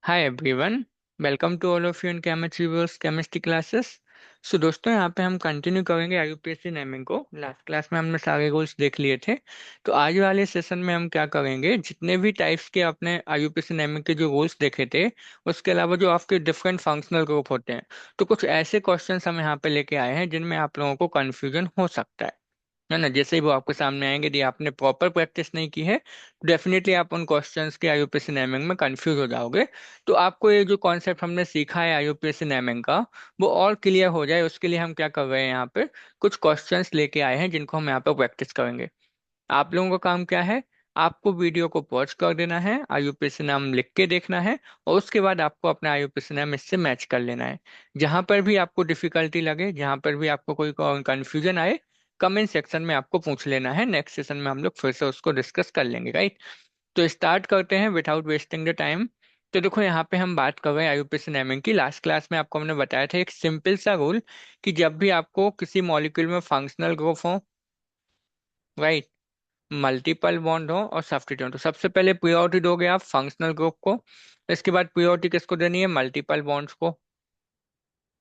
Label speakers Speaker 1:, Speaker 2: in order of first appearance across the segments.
Speaker 1: Hi everyone. Welcome to all of you in chemistry verse chemistry classes. So दोस्तों, यहाँ पे हम continue करेंगे आईयूपीएससी नेमिंग को। लास्ट क्लास में हमने सारे रूल्स देख लिए थे। तो आज वाले सेशन में हम क्या करेंगे, जितने भी टाइप्स के आपने आईयूपीएससी नेमिंग के जो रूल्स देखे थे, उसके अलावा जो आपके डिफरेंट फंक्शनल ग्रुप होते हैं, तो कुछ ऐसे क्वेश्चंस हम यहाँ पे लेके आए हैं जिनमें आप लोगों को कंफ्यूजन हो सकता है ना। जैसे ही वो आपके सामने आएंगे, यदि आपने प्रॉपर प्रैक्टिस नहीं की है तो डेफिनेटली आप उन क्वेश्चंस के आईयूपीएससी नेमिंग में कंफ्यूज हो जाओगे। तो आपको ये जो कॉन्सेप्ट हमने सीखा है आईयूपीएससी नेमिंग का, वो और क्लियर हो जाए, उसके लिए हम क्या कर रहे हैं, यहाँ पे कुछ क्वेश्चंस लेके आए हैं जिनको हम यहाँ पे प्रैक्टिस करेंगे। आप लोगों का काम क्या है, आपको वीडियो को पॉज कर देना है, आईयूपीएससी नाम लिख के देखना है, और उसके बाद आपको अपना आईयूपीएससी नाम इससे मैच कर लेना है। जहां पर भी आपको डिफिकल्टी लगे, जहां पर भी आपको कोई कंफ्यूजन आए, कमेंट सेक्शन में आपको पूछ लेना है। नेक्स्ट सेशन में हम लोग फिर से उसको डिस्कस कर लेंगे, राइट। तो स्टार्ट करते हैं विदाउट वेस्टिंग द टाइम। तो देखो, यहाँ पे हम बात कर रहे हैं आईयूपीएससी नेमिंग की। लास्ट क्लास में आपको हमने बताया था एक सिंपल सा रूल, कि जब भी आपको किसी मॉलिक्यूल में फंक्शनल ग्रुप हो, राइट, मल्टीपल बॉन्ड हो और सब्स्टिट्यूएंट, तो सबसे पहले प्रियोरिटी दोगे आप फंक्शनल ग्रुप को। इसके बाद प्रियोरिटी किसको देनी है, मल्टीपल बॉन्ड्स को।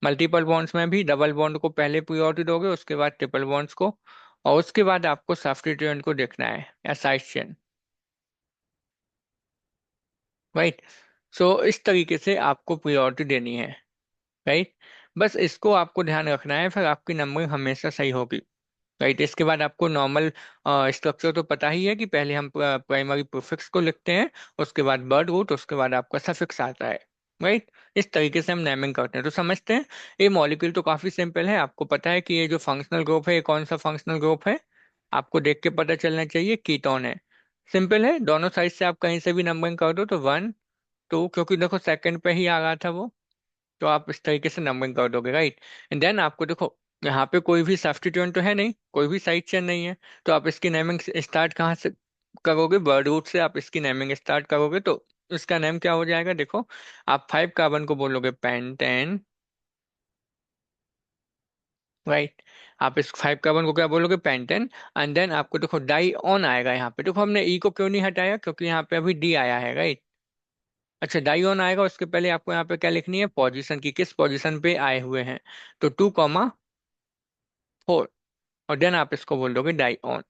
Speaker 1: मल्टीपल बॉन्ड्स में भी डबल बॉन्ड को पहले प्रियोरिटी दोगे, उसके बाद ट्रिपल बॉन्ड्स को, और उसके बाद आपको सब्स्टिट्यूएंट को देखना है या साइड चेन, राइट। सो इस तरीके से आपको प्रियोरिटी देनी है, राइट। बस इसको आपको ध्यान रखना है, फिर आपकी नंबरिंग हमेशा सही होगी, राइट। इसके बाद आपको नॉर्मल स्ट्रक्चर तो पता ही है कि पहले हम प्राइमरी प्रीफिक्स को लिखते हैं, उसके बाद वर्ड रूट, उसके बाद आपका सफिक्स आता है, राइट। इस तरीके से हम नेमिंग करते हैं, तो समझते हैं। ये मॉलिक्यूल तो काफी सिंपल है, आपको पता है कि ये जो फंक्शनल ग्रुप है, ये कौन सा फंक्शनल ग्रुप है, आपको देख के पता चलना चाहिए, कीटोन है। सिंपल है, दोनों साइड से आप कहीं से भी नंबरिंग कर दो, तो 1 2, क्योंकि देखो सेकंड पे ही आ रहा था वो, तो आप इस तरीके से नंबरिंग कर दोगे, राइट। एंड देन आपको देखो, यहाँ पे कोई भी सब्स्टिट्यूएंट तो है नहीं, कोई भी साइड चेन नहीं है, तो आप इसकी नेमिंग स्टार्ट कहाँ से करोगे, वर्ड रूट से आप इसकी नेमिंग स्टार्ट करोगे, तो इसका नेम क्या हो जाएगा, देखो। आप 5 कार्बन को बोलोगे पेंटेन, राइट। आप इस 5 कार्बन को क्या बोलोगे, पेंटेन। एंड देन आपको देखो डाई ऑन आएगा, यहाँ पे देखो हमने ई को क्यों नहीं हटाया, क्योंकि यहाँ पे अभी डी आया है, राइट। अच्छा, डाई ऑन आएगा, उसके पहले आपको यहाँ पे क्या लिखनी है, पोजीशन की, किस पोजीशन पे आए हुए हैं, तो 2,4, और देन आप इसको बोल दोगे डाई ऑन।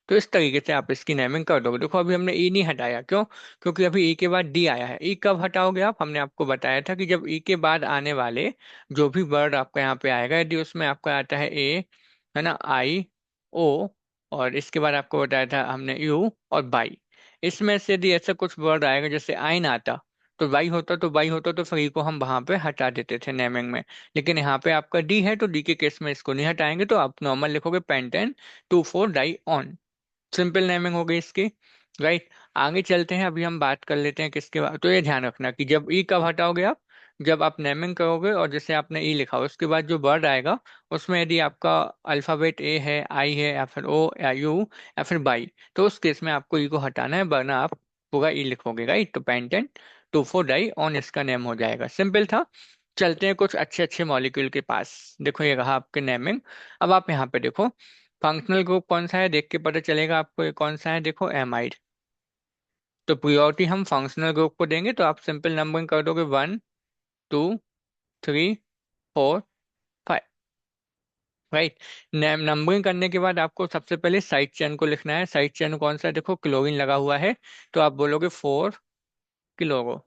Speaker 1: तो इस तरीके से आप इसकी नेमिंग कर दोगे। देखो अभी हमने ई नहीं हटाया, क्यों, क्योंकि अभी ई के बाद डी आया है। ई कब हटाओगे आप, हमने आपको बताया था कि जब ई के बाद आने वाले जो भी वर्ड आपका यहाँ पे आएगा, यदि उसमें आपका आता है ए, है ना, आई, ओ, और इसके बाद आपको बताया था हमने यू और बाई, इसमें से यदि ऐसा कुछ वर्ड आएगा जैसे आइन आता, तो वाई होता, तो फिर ई को हम वहां पे हटा देते थे नेमिंग में। लेकिन यहाँ पे आपका डी है, तो डी के केस में इसको नहीं हटाएंगे, तो आप नॉर्मल लिखोगे pentane 2,4 dione. Simple naming हो गई इसकी, राइट। आगे चलते हैं, अभी हम बात कर लेते हैं किसके बाद। तो ये ध्यान रखना कि जब ई कब हटाओगे आप, जब आप नेमिंग करोगे और जैसे आपने ई लिखा उसके बाद जो वर्ड आएगा, उसमें यदि आपका अल्फाबेट ए है, आई है, या फिर ओ या यू या फिर बाई, तो उस केस में आपको ई को हटाना है, वरना आप पूरा ई लिखोगे, राइट। तो पेंटेन 2,4 डाई ऑन इसका नेम हो जाएगा, सिंपल था। चलते हैं कुछ अच्छे अच्छे मॉलिक्यूल के पास। देखो ये रहा आपके नेमिंग। अब आप यहाँ पे देखो, फंक्शनल ग्रुप कौन सा है, देख के पता चलेगा आपको ये कौन सा है, देखो एमाइड। तो प्रियोरिटी हम फंक्शनल ग्रुप को देंगे, तो आप सिंपल नंबरिंग कर दोगे, 1 2 3 4 5, राइट। नंबरिंग करने के बाद आपको सबसे पहले साइड चेन को लिखना है। साइड चेन कौन सा है, देखो क्लोरीन लगा हुआ है, तो आप बोलोगे 4 क्लोरो।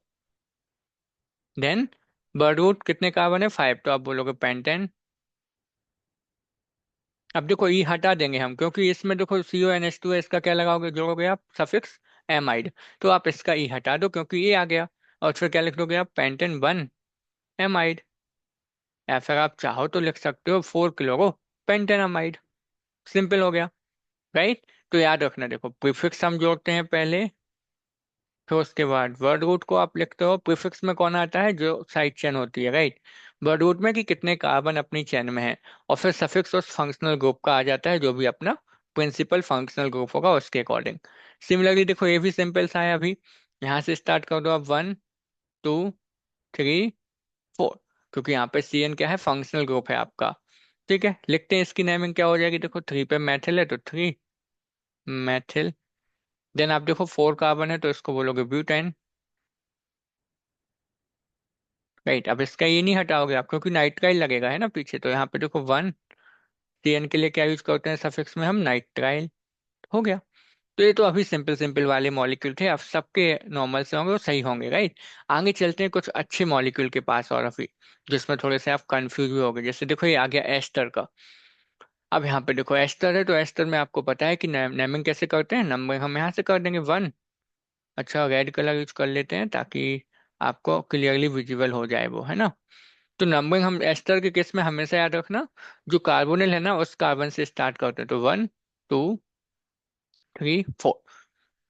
Speaker 1: देन वर्ड रूट कितने कार्बन है, 5, तो आप बोलोगे पेंटेन। अब देखो ई हटा देंगे हम, क्योंकि इसमें देखो CONH2 है, इसका क्या लगाओगे, जोड़ोगे आप सफिक्स एमाइड, तो आप इसका ई हटा दो क्योंकि ये आ गया, और फिर क्या लिख दोगे आप, पेंटेन 1 एमाइड, या फिर आप चाहो तो लिख सकते हो 4 क्लोरो पेंटेन अमाइड। सिंपल हो गया, राइट। तो याद रखना, देखो प्रीफिक्स हम जोड़ते हैं पहले, फिर उसके बाद वर्ड रूट को आप लिखते हो। प्रीफिक्स में कौन आता है, जो साइड चेन होती है, राइट। वर्ड रूट में कि कितने कार्बन अपनी चेन में है, और फिर सफिक्स उस फंक्शनल ग्रुप का आ जाता है जो भी अपना प्रिंसिपल फंक्शनल ग्रुप होगा उसके अकॉर्डिंग। सिमिलरली देखो ये भी सिंपल सा है, अभी यहाँ से स्टार्ट कर दो आप, 1 2 3 4, क्योंकि यहाँ पे CN क्या है, फंक्शनल ग्रुप है आपका। ठीक है, लिखते हैं इसकी नेमिंग क्या हो जाएगी, देखो 3 पे मैथिल है तो 3 मैथिल। देन आप देखो 4 कार्बन है, तो इसको बोलोगे ब्यूटेन। राइट, अब इसका ये नहीं हटाओगे आप, क्योंकि नाइट्राइल लगेगा है ना पीछे, तो यहाँ पे देखो वन, CN के लिए क्या यूज करते हैं सफिक्स में हम, नाइट्राइल। हो गया। तो ये तो अभी सिंपल सिंपल वाले मॉलिक्यूल थे, अब सबके नॉर्मल से होंगे वो सही होंगे, राइट। आगे चलते हैं कुछ अच्छे मॉलिक्यूल के पास और अभी, जिसमें थोड़े से आप कंफ्यूज भी हो गए। जैसे देखो ये आ गया एस्टर का। अब यहाँ पे देखो एस्टर है, तो एस्टर में आपको पता है कि नेमिंग कैसे करते हैं, नंबरिंग हम यहाँ से कर देंगे वन। अच्छा, रेड कलर यूज कर लेते हैं ताकि आपको क्लियरली विजिबल हो जाए वो, है ना। तो नंबरिंग हम एस्टर के केस में हमेशा याद रखना, जो कार्बोनिल है ना उस कार्बन से स्टार्ट करते हैं, तो one, two, three, four.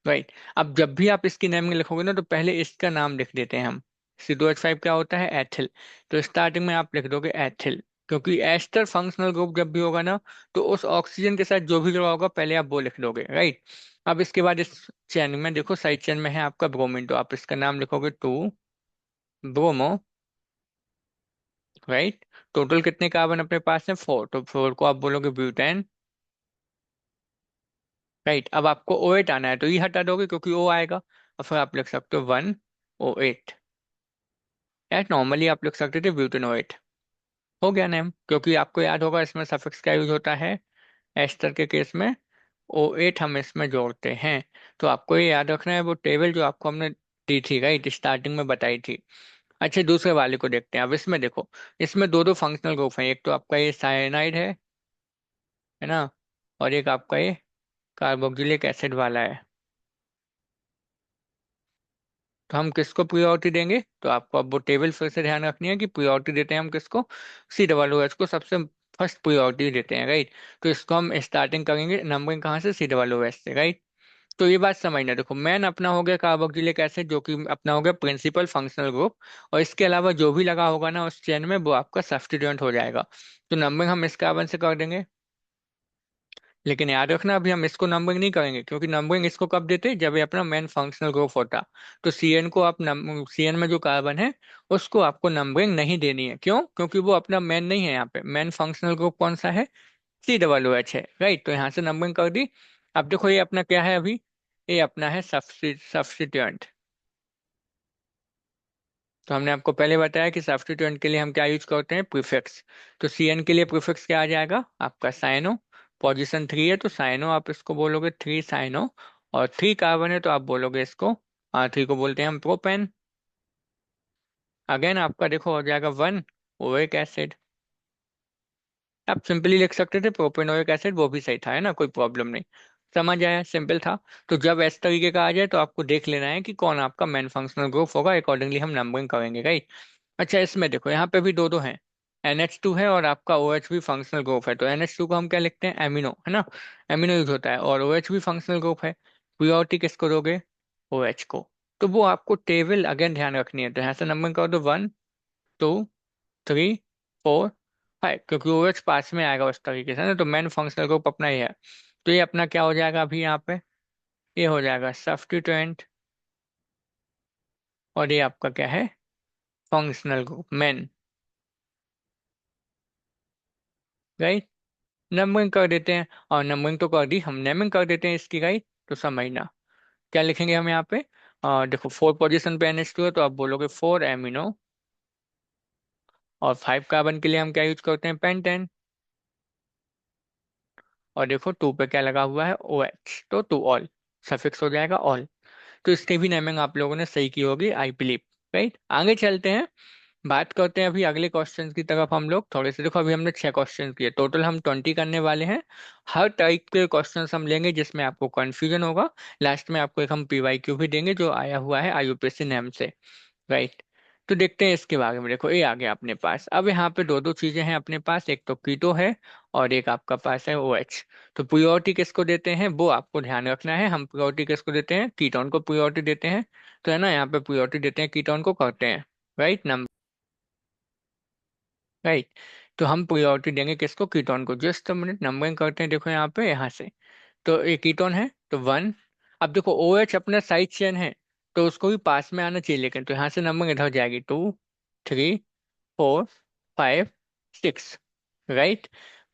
Speaker 1: Right. अब जब भी आप इसकी नेमिंग लिखोगे ना, तो पहले इसका नाम लिख देते हैं हम। C2H5 क्या होता है, एथिल। तो स्टार्टिंग में आप लिख दोगे एथिल, क्योंकि एस्टर फंक्शनल ग्रुप जब भी होगा ना, तो उस ऑक्सीजन के साथ जो भी जुड़ा होगा पहले आप वो लिख दोगे, राइट। अब इसके बाद इस चेन में देखो, साइड चेन में है आपका ब्रोमीन, तो आप इसका नाम लिखोगे टू ब्रोमो, राइट। टोटल कितने कार्बन अपने पास है, फोर, तो फोर को आप बोलोगे ब्यूटेन, राइट। अब आपको O8 आना है, तो ये हटा दोगे क्योंकि O आएगा, और फिर आप लिख सकते हो वन O8। यार नॉर्मली आप लिख सकते थे ब्यूटेनोएट। हो गया नेम, क्योंकि आपको याद होगा इसमें सफिक्स का यूज होता है एस्टर के केस में, O8 हम इसमें जोड़ते हैं। तो आपको ये याद रखना है, वो टेबल जो आपको हमने दी थी, राइट, स्टार्टिंग में बताई थी। अच्छा, दूसरे वाले को देखते हैं। अब इसमें देखो, इसमें दो दो फंक्शनल ग्रुप हैं, एक तो आपका ये साइनाइड है ना, और एक आपका ये कार्बोक्सिलिक एसिड वाला है। तो हम किसको प्रियोरिटी देंगे, तो आपको अब वो टेबल फिर से ध्यान रखनी है कि प्रियोरिटी देते हैं हम किसको, C OOH को सबसे फर्स्ट प्रियोरिटी देते हैं, राइट। तो इसको हम स्टार्टिंग करेंगे नंबरिंग कहाँ से, C OOH से, राइट। तो ये बात समझना, देखो मैन अपना हो गया कार्बोक्सिलिक एसिड, जो कि अपना हो गया प्रिंसिपल फंक्शनल ग्रुप, और इसके अलावा जो भी लगा होगा ना उस चेन में वो आपका सब्स्टिट्यूएंट हो जाएगा। तो नंबरिंग हम इस कार्बन से कर देंगे। लेकिन याद रखना, अभी हम इसको नंबरिंग नहीं करेंगे, क्योंकि नंबरिंग इसको कब देते हैं, जब ये अपना मेन फंक्शनल ग्रुप होता। तो CN को आप CN में जो कार्बन है उसको आपको नंबरिंग नहीं देनी है। क्यों, क्योंकि वो अपना मेन नहीं है, यहाँ पे मेन फंक्शनल ग्रुप कौन सा है, C OOH है, राइट। तो यहाँ से नंबरिंग कर दी। अब देखो ये अपना क्या है अभी, ये अपना है सब्स्टिट्यूएंट। तो हमने आपको पहले बताया कि सब्स्टिट्यूएंट के लिए हम क्या यूज करते हैं, प्रीफिक्स। तो CN के लिए प्रीफिक्स क्या आ जाएगा आपका, साइनो। पोजीशन थ्री है तो साइनो आप इसको बोलोगे, थ्री साइनो। और थ्री कार्बन है तो आप बोलोगे इसको, थ्री को बोलते हैं हम प्रोपेन। अगेन आपका देखो हो जाएगा वन ओइक एसिड। आप सिंपली लिख सकते थे प्रोपेनोइक एसिड, वो भी सही था, है ना, कोई प्रॉब्लम नहीं। समझ आया, सिंपल था। तो जब इस तरीके का आ जाए तो आपको देख लेना है कि कौन आपका मेन फंक्शनल ग्रुप होगा, अकॉर्डिंगली हम नंबरिंग करेंगे, राइट। अच्छा, इसमें देखो यहाँ पे भी दो दो हैं, NH2 है और आपका OH भी फंक्शनल ग्रुप है। तो NH2 को हम क्या लिखते हैं, एमिनो, है ना, एमिनो यूज होता है, और OH भी फंक्शनल ग्रुप है। प्रियोरिटी किसको दोगे, OH को। तो वो आपको टेबल अगेन ध्यान रखनी है, तो यहाँ से नंबरिंग कर दो one, two, three, four, five, क्योंकि OH पास में आएगा उस तरीके से ना, तो मेन फंक्शनल ग्रुप अपना ही है। तो ये अपना क्या हो जाएगा अभी यहाँ पे, ये हो जाएगा सब्स्टिट्यूएंट, और ये आपका क्या है, functional group main, right. Numbering कर देते हैं, और नंबरिंग तो कर दी, हम नेमिंग कर देते हैं इसकी, राइट। तो समझना क्या लिखेंगे हम यहाँ पे, देखो फोर पोजीशन पे NH2 है, तो आप बोलोगे फोर एमिनो। और फाइव कार्बन के लिए हम क्या यूज करते हैं, पेंटेन। और देखो टू पे क्या लगा हुआ है, OH, तो टू ऑल, सफिक्स हो जाएगा ऑल। तो इसकी भी नेमिंग आप लोगों ने सही की होगी, आई बिलीव, राइट। आगे चलते हैं, बात करते हैं अभी अगले क्वेश्चन की तरफ हम लोग थोड़े से। देखो अभी हमने 6 क्वेश्चन किए, टोटल हम 20 करने वाले हैं। हर टाइप के क्वेश्चन हम लेंगे जिसमें आपको कंफ्यूजन होगा। लास्ट में आपको एक हम PYQ भी देंगे जो आया हुआ है IUPAC नेम से, राइट। तो देखते हैं इसके बारे में। देखो ये आ गया अपने पास, अब यहाँ पे दो दो चीजें हैं अपने पास, एक तो कीटो है और एक आपका पास है OH। तो प्रियोरिटी किसको देते हैं वो आपको ध्यान रखना है, हम प्रियोरिटी किसको देते हैं, कीटोन को प्रियोरिटी देते हैं। तो है ना, यहाँ पे प्रियोरिटी देते हैं कीटोन को, करते हैं, राइट, राइट। तो हम प्रायोरिटी देंगे किसको, कीटोन को। जस्ट मिनट, नंबरिंग करते हैं, देखो यहाँ पे, यहाँ से। तो ये कीटोन है तो वन। अब देखो OH अपना साइड चेन है, तो उसको भी पास में आना चाहिए, लेकिन तो यहाँ से नंबरिंग इधर जाएगी, two, three, four, five, six, right.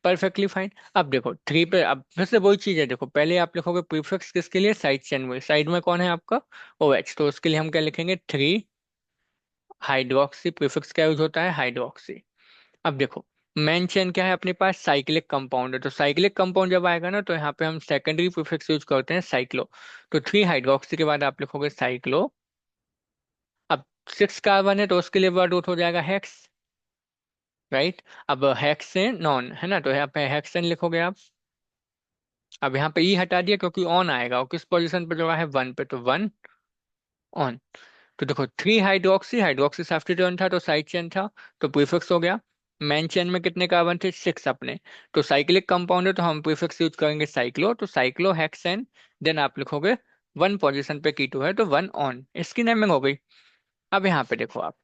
Speaker 1: Perfectly fine. अब देखो थ्री पे, अब फिर से वही चीज है, देखो पहले आप लिखोगे प्रीफिक्स किसके लिए, साइड चेन में, साइड में कौन है आपका, OH, तो उसके लिए हम क्या लिखेंगे, थ्री हाइड्रोक्सी प्रीफिक्स का यूज होता है हाइड्रोक्सी। अब देखो, मेन चेन क्या है अपने पास, साइक्लिक कंपाउंड है, तो साइक्लिक कंपाउंड जब आएगा ना तो यहाँ पे हम सेकेंडरी प्रीफिक्स यूज करते हैं साइक्लो। तो 3 हाइड्रोक्सी के बाद आप लिखोगे साइक्लो। अब 6 कार्बन है तो उसके लिए वर्ड रूट हो जाएगा हेक्स, राइट। अब हेक्सेन नॉन है ना, तो यहाँ पे हेक्सेन लिखोगे आप। अब यहाँ पे ई हटा दिया क्योंकि ऑन आएगा, और किस पोजीशन पे जोड़ा है, 1 पे, तो 1 ऑन। तो देखो 3 हाइड्रोक्सी, हाइड्रोक्सी सब्स्टिट्यूएंट था तो साइड चेन था, तो प्रीफिक्स हो गया। मेन चेन में कितने कार्बन थे, 6 अपने, तो साइक्लिक कंपाउंड है तो हम प्रीफिक्स यूज करेंगे साइक्लो, तो साइक्लो हेक्सेन। देन आप लिखोगे 1 पोजीशन पे कीटो है तो 1 ऑन, इसकी नेमिंग हो गई। अब यहाँ पे देखो आप,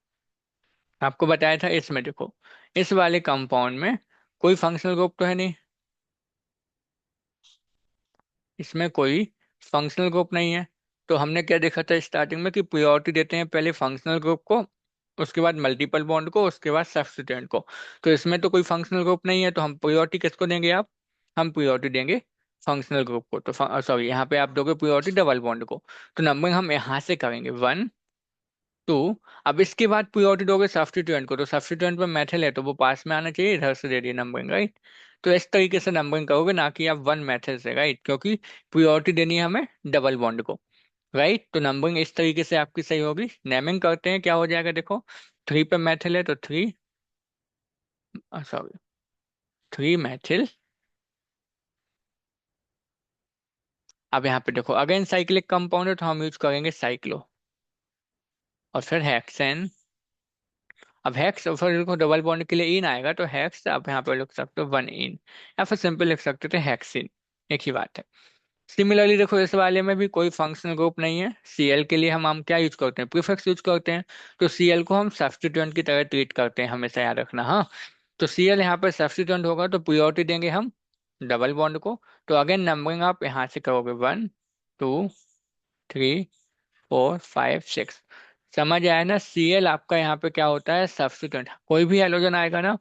Speaker 1: आपको बताया था इसमें देखो, इस वाले कंपाउंड में कोई फंक्शनल ग्रुप तो है नहीं, इसमें कोई फंक्शनल ग्रुप नहीं है। तो हमने क्या देखा था स्टार्टिंग में कि प्रायोरिटी देते हैं पहले फंक्शनल ग्रुप को, उसके बाद मल्टीपल बॉन्ड को, उसके बाद सब्स्टिट्यूएंट को। तो इसमें तो कोई फंक्शनल ग्रुप नहीं है, तो हम प्रायोरिटी किसको देंगे आप, हम प्रायोरिटी देंगे फंक्शनल ग्रुप को। तो सॉरी, यहाँ पे आप दोगे प्रायोरिटी डबल बॉन्ड को। तो नंबरिंग हम यहाँ से करेंगे 1 2। अब इसके बाद प्रायोरिटी दोगे सब्स्टिट्यूएंट को, तो सब्स्टिट्यूएंट में मेथल है तो वो पास में आना चाहिए, इधर से दे दिए नंबरिंग, राइट। तो इस तरीके से नंबरिंग करोगे, ना कि आप 1 मेथड से, राइट, क्योंकि प्रायोरिटी देनी है हमें डबल बॉन्ड को, राइट। तो नंबरिंग इस तरीके से आपकी सही होगी। नेमिंग करते हैं क्या हो जाएगा, देखो 3 पे मेथल है तो 3, सॉरी, 3 मेथिल। अब यहाँ पे देखो अगेन साइक्लिक कंपाउंड है तो हम यूज करेंगे साइक्लो, और फिर हेक्सेन। अब हेक्स और फिर देखो डबल बॉन्ड के लिए इन आएगा तो हेक्स, आप यहाँ पे लिख सकते हो 1 इन, या फिर सिंपल लिख सकते थे हेक्सिन, एक ही बात है। सिमिलरली देखो इस वाले में भी कोई फंक्शनल ग्रुप नहीं है, सीएल के लिए हम क्या यूज करते हैं, प्रीफिक्स यूज करते हैं। तो सीएल को हम सब्स्टिट्यूएंट की तरह ट्रीट करते हैं, हमेशा याद रखना, हाँ। तो सीएल यहाँ पर सब्स्टिट्यूएंट होगा तो प्रायोरिटी देंगे हम डबल बॉन्ड को। तो अगेन नंबरिंग आप यहाँ से करोगे 1 2 3 4 5 6। समझ आया ना, सीएल आपका यहाँ पे क्या होता है, सब्स्टिट्यूएंट। कोई भी हेलोजन आएगा ना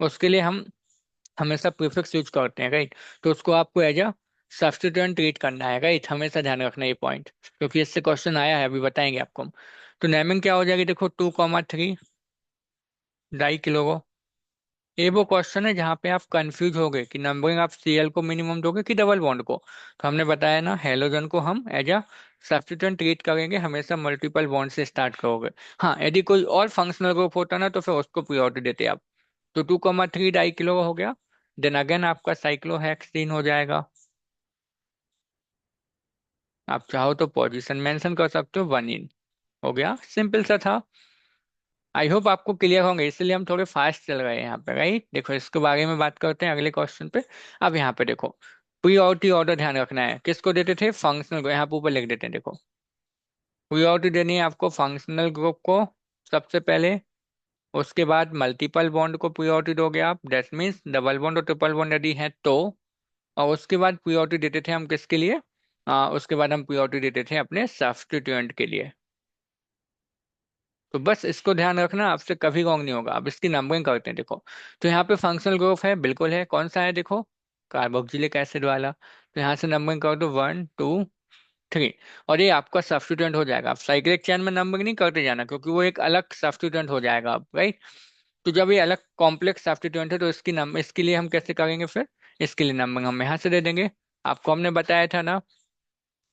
Speaker 1: उसके लिए हम हमेशा प्रीफिक्स यूज करते हैं, राइट। तो उसको आपको एज अ सब्स्टिट्यूएंट ट्रीट करना है, राइट, हमेशा ध्यान रखना ये पॉइंट, क्योंकि इससे क्वेश्चन आया है, अभी बताएंगे आपको हम। तो नेमिंग क्या हो जाएगी, देखो 2,3 डाई किलो। ये वो क्वेश्चन है जहाँ पे आप कंफ्यूज हो गए कि नंबरिंग आप सीएल को मिनिमम दोगे कि डबल बॉन्ड को। तो हमने बताया ना, हेलोजन को हम एज अ सब्स्टिट्यूएंट ट्रीट करेंगे, हमेशा मल्टीपल बॉन्ड से स्टार्ट करोगे। हाँ, यदि कोई और फंक्शनल ग्रुप होता ना तो फिर उसको प्रायोरिटी देते आप। तो 2,3 डाई किलो हो गया। देन अगेन आपका साइक्लोहेक्सीन हो जाएगा। आप चाहो तो पोजीशन मेंशन कर सकते हो, 1 इन हो गया, सिंपल सा था। आई होप आपको क्लियर होंगे, इसलिए हम थोड़े फास्ट चल रहे हैं यहाँ पे, राइट। देखो इसके बारे में बात करते हैं अगले क्वेश्चन पे। अब यहाँ पे देखो, प्रियोरिटी ऑर्डर ध्यान रखना है, किसको देते थे, फंक्शनल को, यहाँ पे ऊपर लिख देते हैं देखो। प्रियोरिटी देनी है आपको फंक्शनल ग्रुप को सबसे पहले, उसके बाद मल्टीपल बॉन्ड को प्रियोरिटी दोगे आप, दैट मीन्स डबल बॉन्ड और ट्रिपल बॉन्ड यदि है तो। और उसके बाद प्रियोरिटी देते थे हम किसके लिए, उसके बाद हम प्रियोरिटी देते थे अपने सब्स्टिट्यूएंट के लिए। तो बस इसको ध्यान रखना, आपसे कभी रॉन्ग नहीं होगा। अब इसकी नंबरिंग करते हैं देखो। तो यहाँ पे फंक्शनल ग्रुप है, बिल्कुल है, कौन सा है देखो, कार्बोक्सिलिक एसिड वाला। तो यहाँ से नंबरिंग कर दो 1 2 3, और ये आपका सब्स्टिट्यूएंट हो जाएगा। आप साइक्लिक चेन में नंबरिंग नहीं करते जाना, क्योंकि वो एक अलग सब्स्टिट्यूएंट हो जाएगा अब, राइट। तो जब ये अलग कॉम्प्लेक्स सब्स्टिट्यूएंट है तो इसकी नंबर, इसके लिए हम कैसे करेंगे फिर, इसके लिए नंबरिंग हम यहाँ से दे देंगे। आपको हमने बताया था ना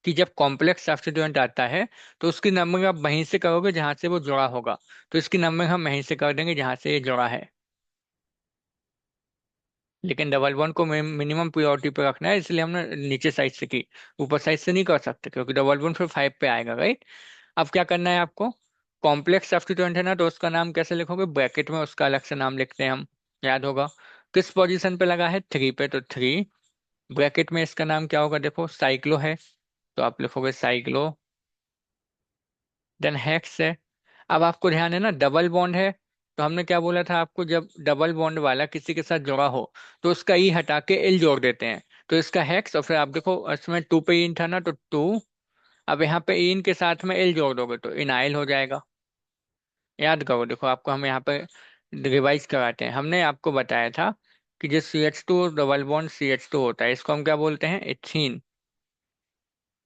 Speaker 1: कि जब कॉम्प्लेक्स सब्स्टिट्यूएंट आता है तो उसकी नंबरिंग आप वहीं से करोगे जहां से वो जुड़ा होगा। तो इसकी नंबरिंग हम वहीं से कर देंगे जहां से ये जुड़ा है। लेकिन डबल वन को मिनिमम प्रायोरिटी पे रखना है, इसलिए हमने नीचे साइड से की, ऊपर साइड से नहीं कर सकते, क्योंकि डबल वन फिर 5 पे आएगा, राइट। अब क्या करना है आपको, कॉम्प्लेक्स सब्स्टिट्यूएंट है ना तो उसका नाम कैसे लिखोगे, ब्रैकेट में उसका अलग से नाम लिखते हैं हम, याद होगा। किस पोजीशन पे लगा है, 3 पे, तो 3 ब्रैकेट में इसका नाम क्या होगा, देखो साइक्लो है, तो आप लिखोगे साइक्लो। देन हेक्स है। अब आपको ध्यान है ना, डबल बॉन्ड है, तो हमने क्या बोला था आपको, जब डबल बॉन्ड वाला किसी के साथ जुड़ा हो तो उसका ई हटा के एल जोड़ देते हैं। तो इसका हेक्स, और फिर आप देखो इसमें 2 पे इन था ना तो 2। अब यहाँ पे इन के साथ में एल जोड़ दोगे तो इनाइल हो जाएगा। याद करो, देखो आपको हम यहाँ पे रिवाइज कराते हैं, हमने आपको बताया था कि जो CH2 डबल बॉन्ड CH2 होता है इसको हम क्या बोलते हैं, एथीन।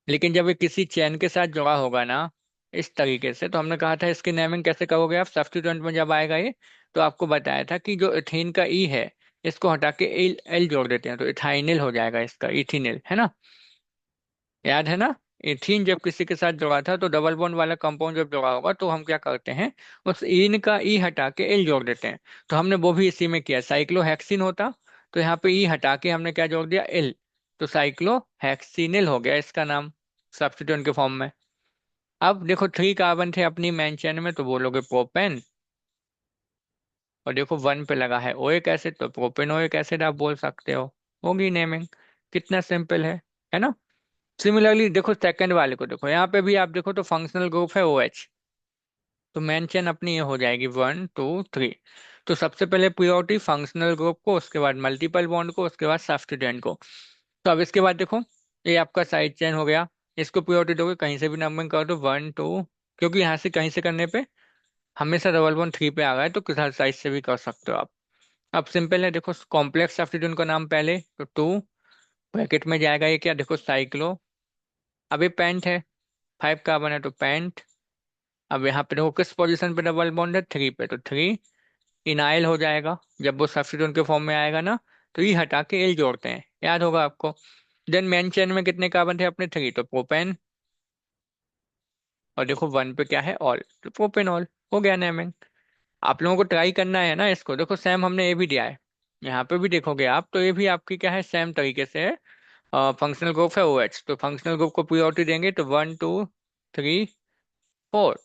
Speaker 1: लेकिन जब ये किसी चेन के साथ जुड़ा होगा ना इस तरीके से। तो हमने कहा था इसकी नेमिंग कैसे करोगे आप, सब्स्टिट्यूएंट में जब आएगा ये, तो आपको बताया था कि जो इथेन का ई है, इसको हटा के एल एल जोड़ देते हैं तो इथाइनिल हो जाएगा, इसका इथिनिल है ना, याद है ना। इथीन जब किसी के साथ जोड़ा था तो डबल बॉन्ड वाला कंपाउंड जब जोड़ा होगा तो हम क्या करते हैं, उस इन का ई हटा के एल जोड़ देते हैं। तो हमने वो भी इसी में किया, साइक्लोहेक्सिन होता तो यहाँ पे ई हटा के हमने क्या जोड़ दिया, एल, तो साइक्लोहेक्सिनिल हो गया इसका नाम, सब्स्टिट्यूएंट के फॉर्म में। अब देखो 3 कार्बन थे अपनी मेन चेन में, तो बोलोगे प्रोपेन, और देखो 1 पे लगा है ओइक एसिड, तो प्रोपेनोइक एसिड आप बोल सकते हो, होगी नेमिंग। कितना सिंपल है ना। सिमिलरली देखो सेकंड वाले को, देखो यहाँ पे भी आप देखो तो फंक्शनल ग्रुप है OH, तो मेन चेन अपनी ये हो जाएगी 1 2 3। तो सबसे पहले प्रियोरिटी फंक्शनल ग्रुप को, उसके बाद मल्टीपल बॉन्ड को, उसके बाद सब्स्टिट्यूएंट को। तो अब इसके बाद देखो, ये आपका साइड चेन हो गया, इसको प्रियोरिटी दोगे कहीं से भी नंबरिंग कर दो 1 2, क्योंकि यहाँ से कहीं से करने पे हमेशा डबल बॉन्ड 3 पे आ गया है, तो किसी साइड से भी कर सकते हो आप। अब सिंपल है, देखो कॉम्प्लेक्स सब्स्टिट्यूएंट का नाम पहले, तो 2 ब्रैकेट में जाएगा ये क्या, देखो साइक्लो, अभी पेंट है, 5 कार्बन है तो पेंट। अब यहाँ पे देखो किस पोजीशन पे डबल बॉन्ड है, 3 पे, तो 3 इनाइल हो जाएगा जब वो सब्स्टिट्यूएंट के फॉर्म में आएगा ना, तो ये हटा के एल जोड़ते हैं, याद होगा आपको। देन मेन चेन में कितने कार्बन थे अपने, 3, तो प्रोपेन, और देखो 1 पे क्या है, ऑल, तो प्रोपेनॉल हो गया नेमिंग। आप लोगों को ट्राई करना है ना इसको, देखो सेम हमने ये भी दिया है, यहाँ पे भी देखोगे आप तो ये भी आपकी क्या है, सेम तरीके से है। फंक्शनल ग्रुप है OH, तो फंक्शनल ग्रुप को प्रायोरिटी देंगे, तो 1 2 3 4।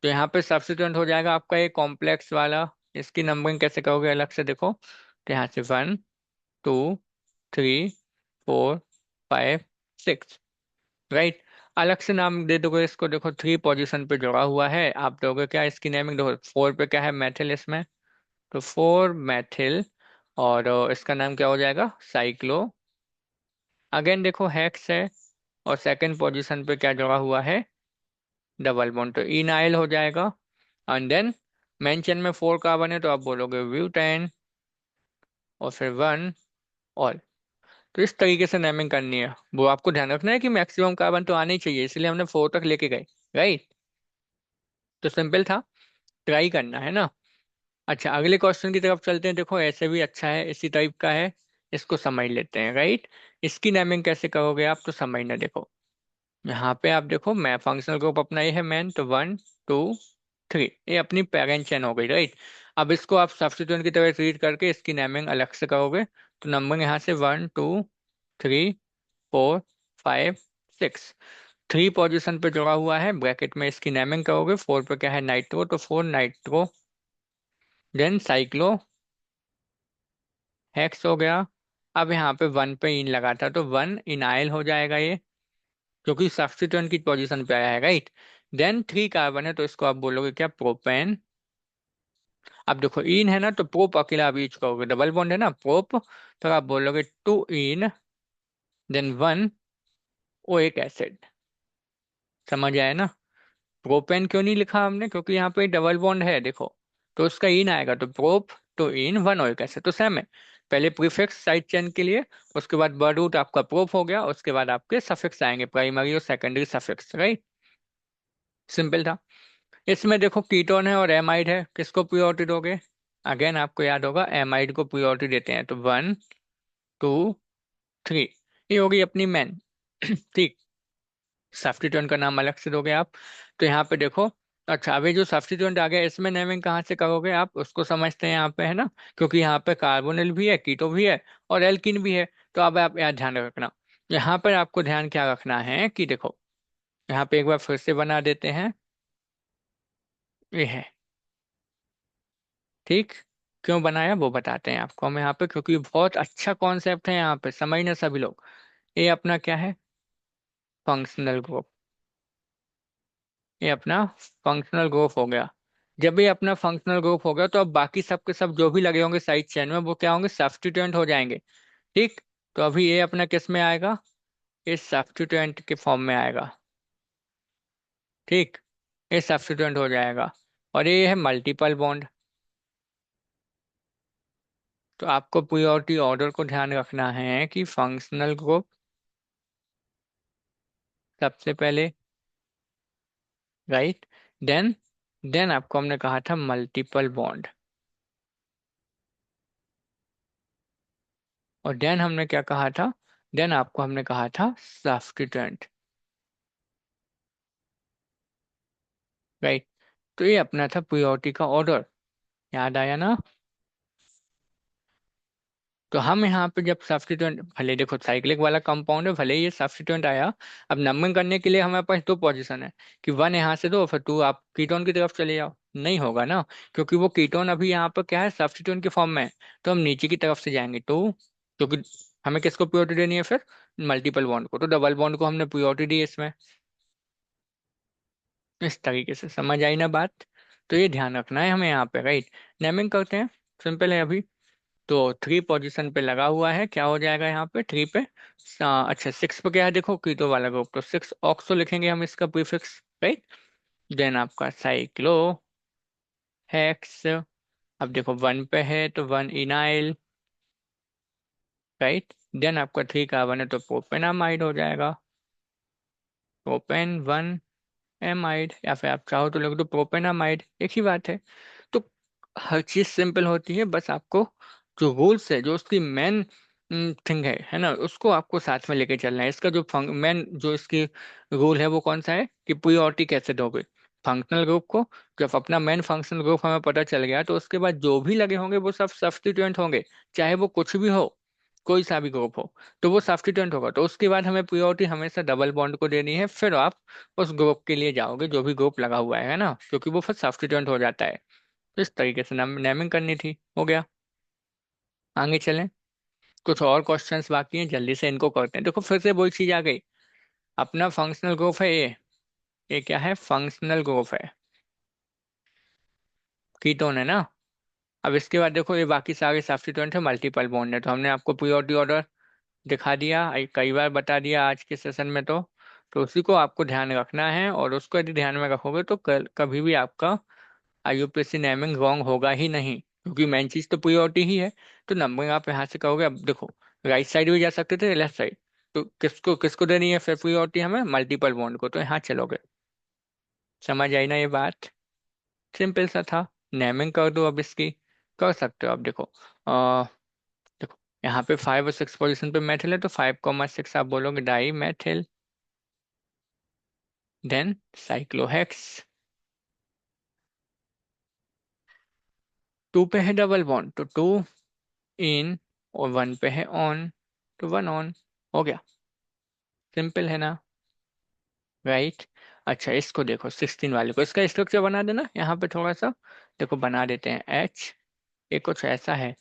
Speaker 1: तो यहाँ पे सब्स्टिट्यूएंट हो जाएगा आपका ये कॉम्प्लेक्स वाला। इसकी नंबरिंग कैसे करोगे अलग से देखो, तो यहाँ से 1 2 3 4 5 6, राइट। अलग से नाम दे दोगे इसको, देखो 3 पोजीशन पे जुड़ा हुआ है, आप दोगे क्या इसकी नेमिंग, देखो 4 पे क्या है, मैथिल इसमें, तो 4 मैथिल, और इसका नाम क्या हो जाएगा, साइक्लो। अगेन देखो हेक्स है, और सेकंड पोजीशन पे क्या जुड़ा हुआ है, डबल बॉन्ड, तो इनाइल हो जाएगा। एंड देन मेंशन में 4 कार्बन है तो आप बोलोगे ब्यूटेन, और फिर 1 ऑल। तो इस तरीके से नेमिंग करनी है, वो आपको ध्यान रखना है कि मैक्सिमम कार्बन तो आने ही चाहिए, इसलिए हमने 4 तक लेके गए, राइट। तो सिंपल था, ट्राई करना है ना। अच्छा अगले क्वेश्चन की तरफ चलते हैं, देखो ऐसे भी अच्छा है, इसी टाइप का है, इसको समझ लेते हैं, राइट। इसकी नेमिंग कैसे करोगे आप, तो समझना देखो, यहाँ पे आप देखो मैं फंक्शनल ग्रुप अपना ये है मैन, तो 1 2 3, ये अपनी पेरेंट चेन हो गई, राइट। अब इसको आप सब्स्टिट्यूएंट की तरह ट्रीट करके इसकी नेमिंग अलग से करोगे, तो नंबर यहाँ से 1 2 3 4 5 6, 3 पोजीशन पे जुड़ा हुआ है, ब्रैकेट में इसकी नेमिंग करोगे, 4 पे क्या है नाइट्रो, तो 4 नाइट्रो, देन साइक्लो हेक्स हो गया। अब यहाँ पे 1 पे इन लगा था तो 1 इनाइल हो जाएगा ये, क्योंकि सब्स्टिट्यूएंट की पोजीशन पे आया है, राइट। देन 3 कार्बन है तो इसको आप बोलोगे क्या, प्रोपेन। अब देखो इन है ना, तो प्रोप अकेला आप यूज करोगे, डबल बॉन्ड है ना प्रोप, तो आप बोलोगे 2 इन, देन 1 ओइक एसिड। समझ आया ना। प्रोपेन क्यों नहीं लिखा हमने, क्योंकि यहाँ पे डबल बॉन्ड है देखो, तो उसका इन आएगा, तो प्रोप, तो इन 1 ओइक एसिड, तो सेम है। पहले प्रीफिक्स साइड चेन के लिए, उसके बाद वर्ड रूट आपका प्रोप हो गया, उसके बाद आपके सफिक्स आएंगे, प्राइमरी और सेकेंडरी सफिक्स, राइट। सिंपल था। इसमें देखो कीटोन है और एमाइड है, किसको प्रियोरिटी दोगे, अगेन आपको याद होगा एमाइड को प्रियोरिटी देते हैं, तो 1 2 3, ये होगी अपनी मैन ठीक। सब्स्टिट्यूएंट का नाम अलग से दोगे आप। तो यहाँ पे देखो, अच्छा अभी जो सब्स्टिट्यूएंट आ गया इसमें नेमिंग कहाँ से करोगे आप, उसको समझते हैं यहाँ पे, है ना। क्योंकि यहाँ पे कार्बोनिल भी है, कीटो भी है, और एल्किन भी है। तो अब आप यहाँ ध्यान रखना, यहाँ पर आपको ध्यान क्या रखना है कि देखो, यहाँ पे एक बार फिर से बना देते हैं, ये है, ठीक। क्यों बनाया वो बताते हैं आपको हम यहाँ पे, क्योंकि बहुत अच्छा कॉन्सेप्ट है, यहाँ पे समझना सभी लोग। ये अपना क्या है, फंक्शनल ग्रुप, ये अपना फंक्शनल ग्रुप हो गया। जब ये अपना फंक्शनल ग्रुप हो गया तो अब बाकी सब के सब जो भी लगे होंगे साइड चेन में वो क्या होंगे, सब्स्टिट्यूएंट हो जाएंगे, ठीक। तो अभी ये अपना किस में आएगा, इस सब्स्टिट्यूएंट के फॉर्म में आएगा, ठीक। ये सब्स्टिट्यूएंट हो जाएगा, और ये है मल्टीपल बॉन्ड। तो आपको प्रियोरिटी ऑर्डर को ध्यान रखना है कि फंक्शनल ग्रुप सबसे पहले, राइट। देन देन आपको हमने कहा था मल्टीपल बॉन्ड, और देन हमने क्या कहा था, देन आपको हमने कहा था सब्स्टिट्यूएंट। राइट। तो ये अपना था पीओटी का ऑर्डर, याद आया ना। तो हम यहाँ पे जब सब्स्टिट्यूएंट, भले देखो साइक्लिक वाला कंपाउंड है, भले ये सब्स्टिट्यूएंट आया, अब नंबरिंग करने के लिए हमारे पास दो पोजीशन है कि वन यहाँ से दो फिर टू आप कीटोन की तरफ चले जाओ, नहीं होगा ना, क्योंकि वो कीटोन अभी यहाँ पर क्या है, सब्स्टिट्यूएंट के फॉर्म में है। तो हम नीचे की तरफ से जाएंगे, तो क्योंकि हमें किसको प्योरिटी देनी है फिर, मल्टीपल बॉन्ड को, तो डबल बॉन्ड को हमने प्योरिटी दी इसमें। इस तरीके से समझ आई ना बात। तो ये ध्यान रखना है हमें यहाँ पे, राइट। नेमिंग करते हैं, सिंपल है अभी। तो थ्री पोजीशन पे लगा हुआ है, क्या हो जाएगा यहाँ पे थ्री पे, अच्छा सिक्स पे क्या है देखो, कीटो वाला ग्रुप, तो सिक्स ऑक्सो लिखेंगे हम इसका प्रीफिक्स, राइट। देन आपका साइक्लो हेक्स, अब देखो वन पे है तो वन इनाइल, राइट। देन आपका थ्री कार्बन है तो प्रोपेनामाइड हो जाएगा, प्रोपेन वन एमाइड, या फिर आप चाहो तो लिख दो प्रोपेनामाइड, एक ही बात है। तो हर चीज सिंपल होती है, बस आपको जो रूल्स है, जो उसकी मेन थिंग है ना, उसको आपको साथ में लेके चलना है। इसका जो मेन जो इसकी रूल है वो कौन सा है कि प्रायोरिटी कैसे दोगे फंक्शनल ग्रुप को। जब अपना मेन फंक्शनल ग्रुप हमें पता चल गया तो उसके बाद जो भी लगे होंगे वो सब सब्स्टिट्यूएंट होंगे, चाहे वो कुछ भी हो, कोई सा भी ग्रुप हो, तो वो सब्स्टिट्यूएंट होगा। तो उसके बाद हमें प्रायोरिटी हमेशा डबल बॉन्ड को देनी है, फिर आप उस ग्रुप के लिए जाओगे जो भी ग्रुप लगा हुआ है ना, क्योंकि वो फिर सब्स्टिट्यूएंट हो जाता है। तो इस तरीके से नेमिंग करनी थी, हो गया। आगे चलें, कुछ और क्वेश्चंस बाकी हैं, जल्दी से इनको करते हैं। देखो फिर से वही चीज आ गई, अपना फंक्शनल ग्रुप है ये क्या है, फंक्शनल ग्रुप है, कीटोन है ना। अब इसके बाद देखो ये बाकी सारे सब्स्टिट्यूएंट है, मल्टीपल बॉन्ड है, तो हमने आपको पीओटी ऑर्डर दिखा दिया, कई बार बता दिया आज के सेशन में। तो उसी को आपको ध्यान रखना है, और उसको यदि ध्यान में रखोगे तो कभी भी आपका आईयूपीएससी नेमिंग रॉन्ग होगा ही नहीं, क्योंकि मेन चीज तो प्रायोरिटी ही है। तो नंबरिंग आप यहाँ से कहोगे, अब देखो राइट साइड भी जा सकते थे, लेफ्ट साइड, तो किसको किसको देनी है फिर प्रायोरिटी, हमें मल्टीपल बॉन्ड को, तो यहाँ चलोगे। समझ आई ना ये बात, सिंपल सा था। नेमिंग कर दो अब इसकी, कर सकते हो। अब देखो देखो यहाँ पे फाइव और सिक्स पोजिशन पे मेथिल है, तो 5,6 आप बोलोगे dimethyl. Then cyclohex, two पे है डबल बॉन्ड तो टू इन, और वन पे है ऑन तो वन ऑन, हो गया। सिंपल है ना, राइट। अच्छा इसको देखो 16 वाले को, इसका स्ट्रक्चर बना देना यहाँ पे थोड़ा सा, देखो बना देते हैं। एच ये कुछ ऐसा है,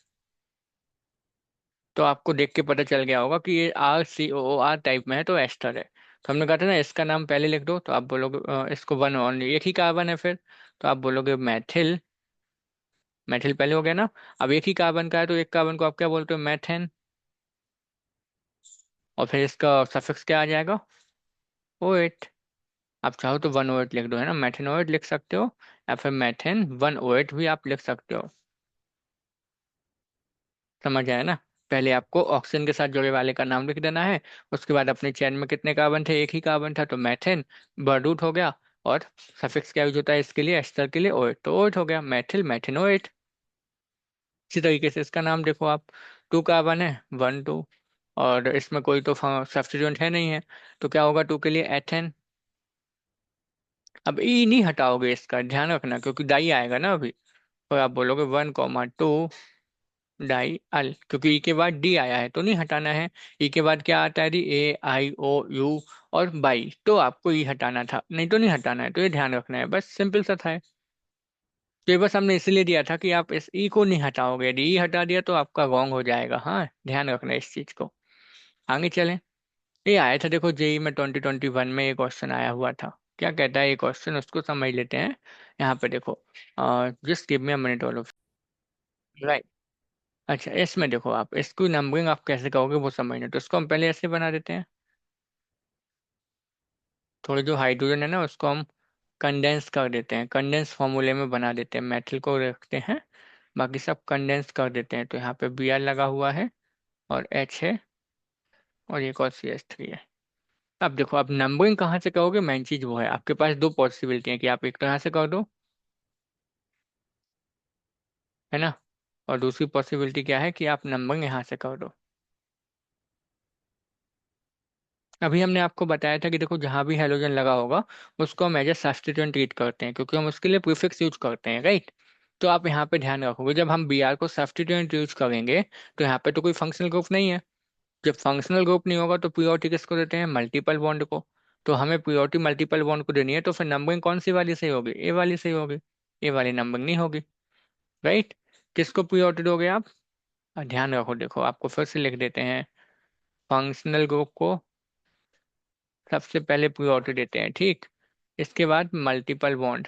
Speaker 1: तो आपको देख के पता चल गया होगा कि ये RCOOR टाइप में है, तो एस्टर है। तो हमने कहा था ना इसका नाम पहले लिख दो, तो आप बोलोगे इसको वन ऑन, एक ही कार्बन है फिर, तो आप बोलोगे मैथिल, मैथिल पहले हो गया ना। अब एक ही कार्बन का है तो एक कार्बन को आप क्या बोलते हो, मैथेन, और फिर इसका सफिक्स क्या आ जाएगा, OH। आप चाहो तो 108 लिख दो, है ना, मैथेनोएट लिख सकते हो, या फिर मैथेन 108 भी आप लिख सकते हो। समझ आया ना। पहले आपको ऑक्सीजन के साथ जुड़े वाले का नाम लिख देना है, उसके बाद अपने चेन में कितने कार्बन थे, एक ही कार्बन था, तो मैथेन बर्डूट हो गया, और सफिक्स क्या यूज होता है इसके लिए, एस्टर के लिए ओएट, तो ओएट हो गया, मैथिल मैथेनोएट। इसी तरीके से इसका नाम देखो आप, टू कार्बन है, वन टू, और इसमें कोई तो सब्स्टिट्यूएंट है नहीं है, तो क्या होगा टू के लिए, एथेन। अब ई नहीं हटाओगे, इसका ध्यान रखना, क्योंकि डाई आएगा ना अभी, और आप बोलोगे 1,2 डाई अल, क्योंकि ई के बाद डी आया है तो नहीं हटाना है। ई के बाद क्या आता है, AIOU और बाई, तो आपको ई हटाना था, नहीं तो नहीं हटाना है, तो ये ध्यान रखना है, बस सिंपल सा था। तो ये बस हमने इसलिए दिया था कि आप इस ई को नहीं हटाओगे, यदि ई हटा दिया तो आपका रॉन्ग हो जाएगा, हाँ ध्यान रखना है इस चीज को। आगे चलें, ये आया था देखो जेई में 2021 में ये क्वेश्चन आया हुआ था, क्या कहता है ये क्वेश्चन, उसको समझ लेते हैं। यहाँ पे देखो, just give me a minute all of, right. अच्छा इसमें देखो, आप इसको नंबरिंग आप कैसे कहोगे वो समझना, तो इसको हम पहले ऐसे बना देते हैं, थोड़े जो हाइड्रोजन है ना उसको हम कंडेंस कर देते हैं, कंडेंस फॉर्मूले में बना देते हैं, मेथल को रखते हैं, बाकी सब कंडेंस कर देते हैं। तो यहाँ पे Br लगा हुआ है, और H है, और एक और CH3 है। अब देखो, आप नंबरिंग कहाँ से करोगे, मेन चीज वो है, आपके पास दो पॉसिबिलिटी है कि आप एक तो यहाँ से कर दो, है ना, और दूसरी पॉसिबिलिटी क्या है कि आप नंबरिंग यहाँ से कर दो। अभी हमने आपको बताया था कि देखो, जहां भी हेलोजन लगा होगा उसको हम एज ए सब्स्टिट्यूएंट ट्रीट करते हैं, क्योंकि हम उसके लिए प्रीफिक्स यूज करते हैं, राइट। तो आप यहाँ पे ध्यान रखोगे, जब हम बी आर को सब्स्टिट्यूएंट यूज करेंगे तो यहाँ पे तो कोई फंक्शनल ग्रुप नहीं है। जब फंक्शनल ग्रुप नहीं होगा तो प्रियोरिटी किसको देते हैं, मल्टीपल बॉन्ड को। तो हमें प्रियोरिटी मल्टीपल बॉन्ड को देनी है, तो फिर नंबरिंग कौन सी वाली सही होगी, ए वाली सही होगी। ए वाली नंबरिंग नहीं होगी, राइट। किसको प्रियोरिटी दोगे आप, ध्यान रखो, देखो आपको फिर से लिख देते हैं, फंक्शनल ग्रुप को सबसे पहले प्रियोरिटी देते हैं, ठीक। इसके बाद मल्टीपल बॉन्ड,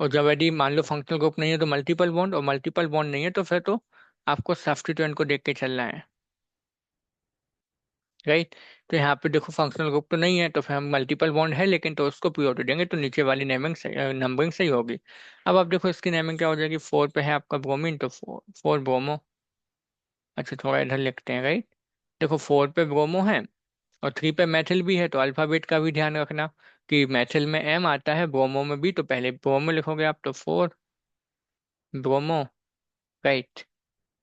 Speaker 1: और जब यदि मान लो फंक्शनल ग्रुप नहीं है तो मल्टीपल बॉन्ड, और मल्टीपल बॉन्ड नहीं है तो फिर तो आपको सब्स्टिट्यूएंट को देख के चलना है, राइट। तो यहाँ पे देखो, फंक्शनल ग्रुप तो नहीं है तो फिर हम मल्टीपल बॉन्ड है लेकिन, तो उसको प्रियोरिटी देंगे, तो नीचे वाली नेमिंग नंबरिंग सही होगी। अब आप देखो इसकी नेमिंग क्या हो जाएगी, 4 पे है आपका ब्रोमीन, तो फोर ब्रोमो। अच्छा, थोड़ा इधर लिखते हैं, राइट। देखो 4 पे ब्रोमो है और 3 पे मेथिल भी है, तो अल्फाबेट का भी ध्यान रखना कि मेथिल में एम आता है, ब्रोमो में भी, तो पहले ब्रोमो लिखोगे आप, तो 4 bromo, right.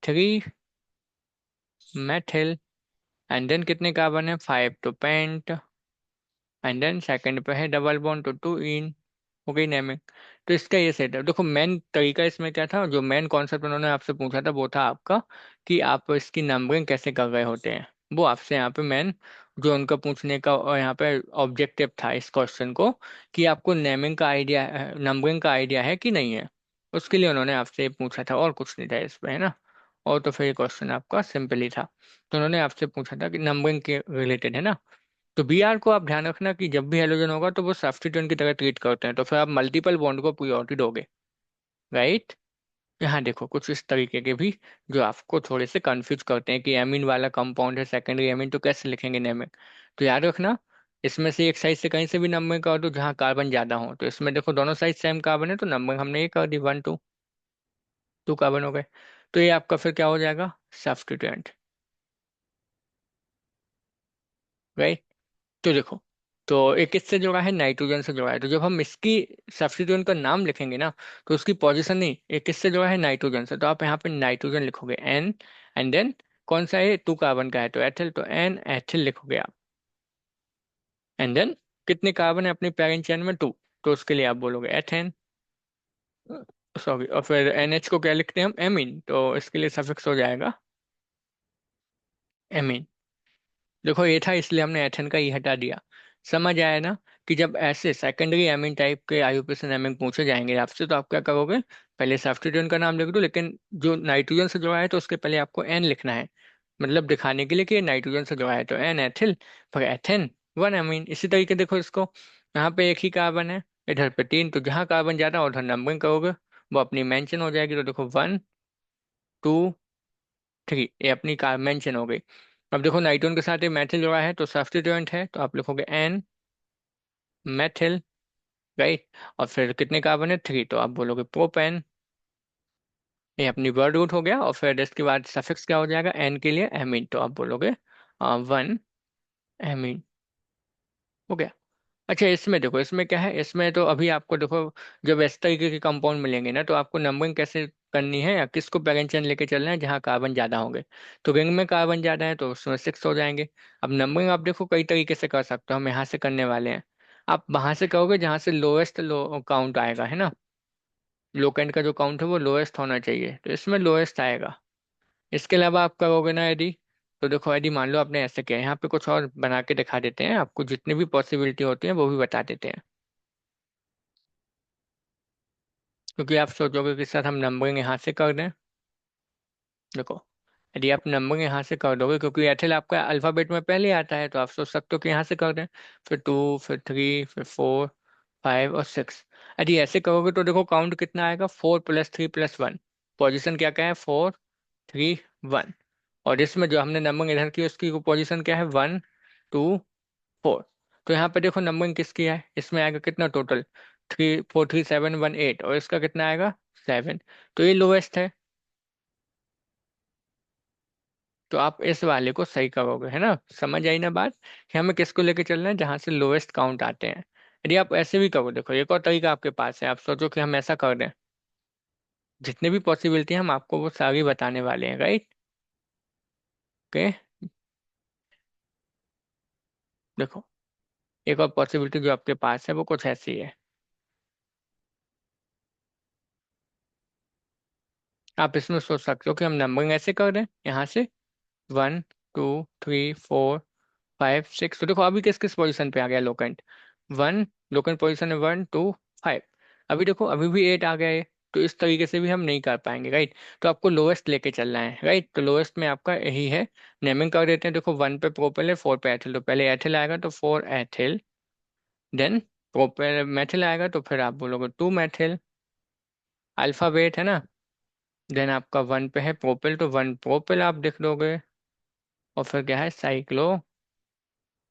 Speaker 1: 3 methyl, and then कितने कार्बन है, 5, तो पेंट, एंड देन सेकंड पे है डबल बॉन्ड, तो 2 इन, हो गई नेमिंग। तो इसका ये सेट है। देखो मेन तरीका इसमें क्या था, जो मेन कॉन्सेप्ट उन्होंने आपसे पूछा था वो था आपका कि आप इसकी नंबरिंग कैसे कर रहे होते हैं, वो आपसे यहाँ पे मेन जो उनका पूछने का और यहाँ पे ऑब्जेक्टिव था इस क्वेश्चन को, कि आपको नेमिंग का आइडिया, नंबरिंग का आइडिया है कि नहीं है, उसके लिए उन्होंने आपसे ये पूछा था, और कुछ नहीं था इसमें, है ना। और तो फिर ये क्वेश्चन आपका सिंपल ही था, तो उन्होंने आपसे पूछा था कि नंबरिंग के रिलेटेड, है ना। तो बी आर को आप ध्यान रखना कि जब भी हेलोजन होगा तो वो सब्स्टिट्यूएंट की तरह ट्रीट करते हैं, तो फिर आप मल्टीपल बॉन्ड को प्रियोरिटी दोगे, राइट। यहाँ देखो कुछ इस तरीके के भी जो आपको थोड़े से कंफ्यूज करते हैं कि एमीन वाला कंपाउंड है सेकेंडरी एमीन, तो कैसे लिखेंगे नेमिंग। तो याद रखना, इसमें से एक साइड से कहीं से भी नंबरिंग कर दो जहाँ कार्बन ज्यादा हो, तो इसमें देखो दोनों साइड सेम कार्बन है तो नंबरिंग हमने ये कर दी, 1 2, 2 कार्बन हो गए। तो ये आपका फिर क्या हो जाएगा, सब्स्टिट्यूएंट, राइट। तो देखो, तो एक किससे जुड़ा है, नाइट्रोजन से जुड़ा है, तो जब हम इसकी सब्स्टिट्यूएंट का नाम लिखेंगे ना, तो उसकी पोजीशन नहीं, एक किससे जुड़ा है, नाइट्रोजन से, तो आप यहाँ पे नाइट्रोजन लिखोगे, एन, एंड देन कौन सा है, 2 कार्बन का है तो एथिल, तो एन एथिल लिखोगे आप, एंड देन कितने कार्बन है अपनी पैरेंट चेन में, 2, तो उसके लिए आप बोलोगे एथेन, सॉरी, और फिर NH को क्या लिखते हैं हम, एमीन, तो इसके लिए सफिक्स हो जाएगा एमीन। देखो ये था इसलिए हमने एथेन का ई हटा दिया। समझ आया ना, कि जब ऐसे सेकेंडरी एमीन टाइप के आईयूपीएसी एमीन पूछे जाएंगे आपसे तो आप क्या करोगे, पहले सब्स्टिट्यूएंट का नाम लिख दो, लेकिन जो नाइट्रोजन से जुड़ा है तो उसके पहले आपको एन लिखना है, मतलब दिखाने के लिए कि ये नाइट्रोजन से जुड़ा है, तो एन एथिल, फिर एथेन, 1 एमीन। इसी तरीके देखो इसको, यहाँ पे एक ही कार्बन है, इधर पे 3, तो जहाँ कार्बन ज्यादा हो उधर नंबरिंग करोगे, वो अपनी मेंशन हो जाएगी, तो देखो 1 2 3, ये अपनी कार मेंशन हो गई। अब देखो नाइट्रोजन के साथ ये मैथिल जुड़ा है तो सब्स्टिट्यूएंट है, तो आप लिखोगे एन मैथिल, राइट। और फिर कितने कार्बन है, 3, तो आप बोलोगे प्रोपेन, ये अपनी वर्ड रूट हो गया, और फिर इसके बाद सफिक्स क्या हो जाएगा, एन के लिए एमीन, तो आप बोलोगे 1 एमीन, हो गया। अच्छा, इसमें देखो, इसमें क्या है, इसमें तो अभी आपको देखो, जब इस तरीके के कंपाउंड मिलेंगे ना तो आपको नंबरिंग कैसे करनी है या किसको पैरेंट चेन लेके चलना है जहाँ कार्बन ज्यादा होंगे, तो रिंग में कार्बन ज्यादा है तो उसमें 6 हो जाएंगे। अब नंबरिंग आप देखो कई तरीके से कर सकते हो, हम यहाँ से करने वाले हैं। आप वहां से कहोगे जहाँ से लोएस्ट लो काउंट आएगा, है ना, लोकेंड का जो काउंट है वो लोएस्ट होना चाहिए, तो इसमें लोएस्ट आएगा। इसके अलावा आप करोगे ना यदि, तो देखो यदि मान लो आपने ऐसे किया, यहाँ पे कुछ और बना के दिखा देते हैं आपको, जितनी भी पॉसिबिलिटी होती है वो भी बता देते हैं, क्योंकि आप सोचोगे कि सर हम नंबरिंग यहाँ से कर दें। देखो, यदि आप नंबरिंग यहाँ से कर दोगे, क्योंकि एथिल आपका अल्फाबेट में पहले आता है, तो आप सोच सकते हो कि यहाँ से कर दें, फिर 2 फिर 3 फिर 4 5 और 6। यदि ऐसे करोगे तो देखो काउंट कितना आएगा, 4 + 3 + 1, पोजिशन क्या क्या है, 4 3 1, और इसमें जो हमने नंबरिंग इधर की उसकी पोजीशन क्या है, 1 2 4। तो यहाँ पे देखो नंबरिंग किसकी है, इसमें आएगा कितना टोटल, 3 4 3 7 1 8, और इसका कितना आएगा, 7, तो ये लोवेस्ट है। तो आप इस वाले को सही करोगे, है ना? समझ आई ना बात कि हमें किसको लेके चलना है, जहां से लोएस्ट काउंट आते हैं। यदि आप ऐसे भी करो, देखो एक और तरीका आपके पास है, आप सोचो कि हम ऐसा कर दें, जितने भी पॉसिबिलिटी हम आपको वो सारी बताने वाले हैं, राइट? ओके। देखो, एक और पॉसिबिलिटी जो आपके पास है वो कुछ ऐसी है। आप इसमें सोच सकते हो कि हम नंबरिंग ऐसे कर दें, यहाँ से 1 2 3 4 5 6। तो देखो अभी किस किस पोजीशन पे आ गया लोकेंट? 1, लोकेंट पोजीशन है 1 2 5। अभी देखो अभी भी 8 आ गया है। तो इस तरीके से भी हम नहीं कर पाएंगे, राइट? तो आपको लोएस्ट लेके चलना है, राइट? तो लोएस्ट में आपका यही है। नेमिंग कर देते हैं। देखो 1 पे प्रोपेल है, 4 पे एथिल, तो पहले एथिल आएगा तो 4 एथिल। देन प्रोपेल मेथिल आएगा तो फिर आप बोलोगे 2 मेथिल। अल्फाबेट है ना? देन आपका 1 पे है प्रोपेल, तो 1 प्रोपेल आप लिख दोगे। और फिर क्या है, साइक्लो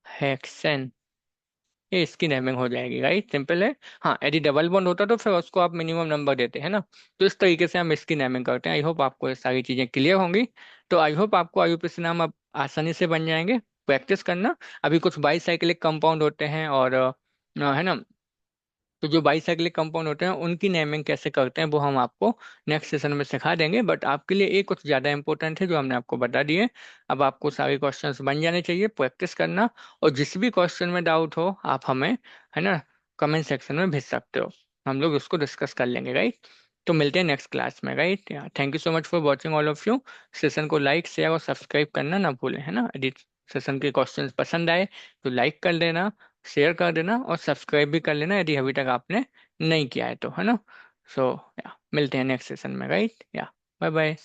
Speaker 1: हेक्सेन। ये इसकी नेमिंग हो जाएगी, राइट? सिंपल है। हाँ, यदि डबल बॉन्ड होता तो फिर उसको आप मिनिमम नंबर देते हैं ना। तो इस तरीके से हम इसकी नेमिंग करते हैं। आई होप आपको ये सारी चीजें क्लियर होंगी। तो आई होप आपको आईयूपीएसी नाम अब आसानी से बन जाएंगे। प्रैक्टिस करना। अभी कुछ बाईसाइक्लिक कंपाउंड होते हैं और है ना, तो जो बाईसाइक्लिक कंपाउंड होते हैं उनकी नेमिंग कैसे करते हैं वो हम आपको नेक्स्ट सेशन में सिखा देंगे। बट आपके लिए एक कुछ ज़्यादा इंपॉर्टेंट है जो हमने आपको बता दिए। अब आपको सारे क्वेश्चंस बन जाने चाहिए, प्रैक्टिस करना। और जिस भी क्वेश्चन में डाउट हो आप हमें, है ना, कमेंट सेक्शन में भेज सकते हो। हम लोग उसको डिस्कस कर लेंगे, राइट? तो मिलते हैं नेक्स्ट क्लास में, right? Thank you so much for watching all of you. Session को लाइक शेयर और सब्सक्राइब करना ना भूलें, है ना? यदि सेशन के क्वेश्चंस पसंद आए तो लाइक कर देना, शेयर कर देना और सब्सक्राइब भी कर लेना यदि अभी तक आपने नहीं किया है तो, है ना? सो या मिलते हैं नेक्स्ट सेशन में, राइट? या बाय बाय।